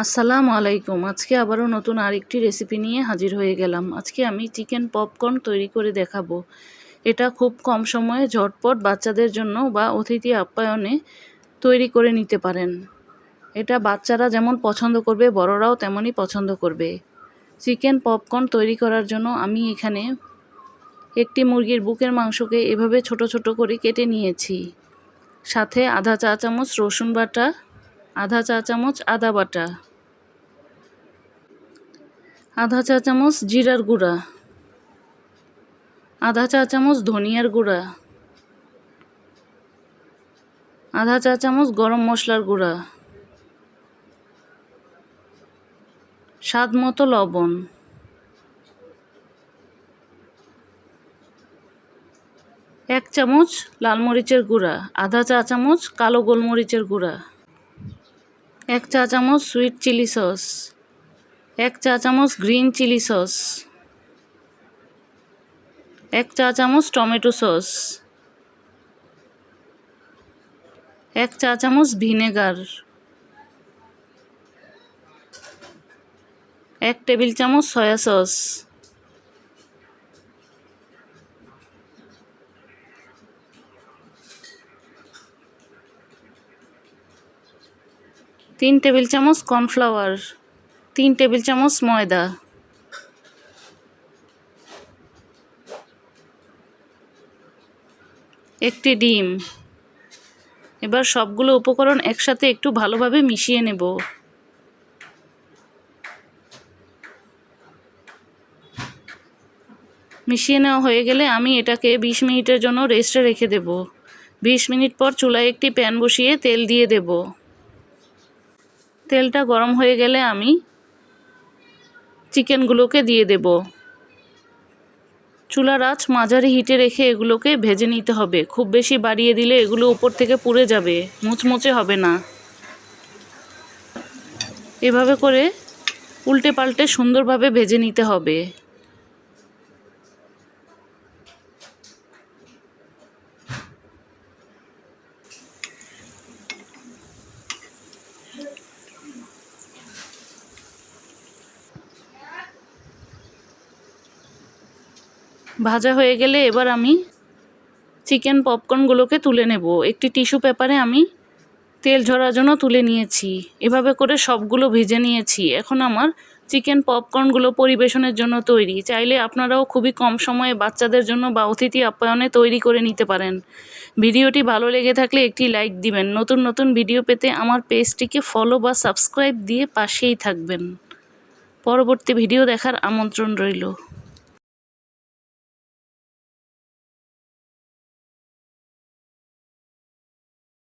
আসসালামু আলাইকুম। আজকে আবারও নতুন আরেকটি রেসিপি নিয়ে হাজির হয়ে গেলাম। আজকে আমি চিকেন পপকর্ন তৈরি করে দেখাবো। এটা খুব কম সময়ে ঝটপট বাচ্চাদের জন্য বা অতিথি আপ্যায়নে তৈরি করে নিতে পারেন। এটা বাচ্চারা যেমন পছন্দ করবে, বড়রাও তেমনই পছন্দ করবে। চিকেন পপকর্ন তৈরি করার জন্য আমি এখানে একটি মুরগির বুকের মাংসকে এভাবে ছোট ছোট করে কেটে নিয়েছি। সাথে আধা চা চামচ রসুন বাটা, আধা চা চামচ আদা বাটা, আধা চা চামচ জিরার গুঁড়া, আধা চা চামচ ধনিয়ার গুঁড়া, আধা চা চামচ গরম মশলার গুঁড়া, স্বাদ মতো লবণ, এক চামচ লাল মরিচের গুঁড়া, আধা চা চামচ কালো গোলমরিচের গুঁড়া, এক চা চামচ সুইট চিলি সস, এক চা চামচ গ্রিন চিলি সস, এক চা চামচ টমেটো সস, এক চা চামচ ভিনেগার, এক টেবিল চামচ সয়া সস, তিন টেবিল চামচ কর্নফ্লাওয়ার, 3 টেবিল চামচ ময়দা, একটি ডিম। এবার সবগুলো উপকরণ একসাথে একটু ভালোভাবে মিশিয়ে নেব। মিশিয়ে নেওয়া হয়ে গেলে আমি এটাকে 20 মিনিটের জন্য রেস্টে রেখে দেব। 20 মিনিট পর চুলায় একটি প্যান বসিয়ে তেল দিয়ে দেব। তেলটা গরম হয়ে গেলে আমি চিকেনগুলোকে দিয়ে দেব। চুলার আঁচ মাঝারি হিটে রেখে এগুলোকে ভেজে নিতে হবে। খুব বেশি বাড়িয়ে দিলে এগুলো উপর থেকে পুড়ে যাবে, মুচমুচে হবে না। এভাবে করে উল্টে পাল্টে সুন্দরভাবে ভেজে নিতে হবে। ভাজা হয়ে গেলে এবার আমি চিকেন পপকর্নগুলোকে তুলে নেব। একটি টিস্যু পেপারে আমি তেল ঝরার জন্য তুলে নিয়েছি। এভাবে করে সবগুলো ভেজে নিয়েছি। এখন আমার চিকেন পপকর্নগুলো পরিবেশনের জন্য তৈরি। চাইলে আপনারাও খুবই কম সময়ে বাচ্চাদের জন্য বা অতিথি আপ্যায়নে তৈরি করে নিতে পারেন। ভিডিওটি ভালো লেগে থাকলে একটি লাইক দিবেন। নতুন নতুন ভিডিও পেতে আমার পেজটিকে ফলো বা সাবস্ক্রাইব দিয়ে পাশেই থাকবেন। পরবর্তী ভিডিও দেখার আমন্ত্রণ রইল।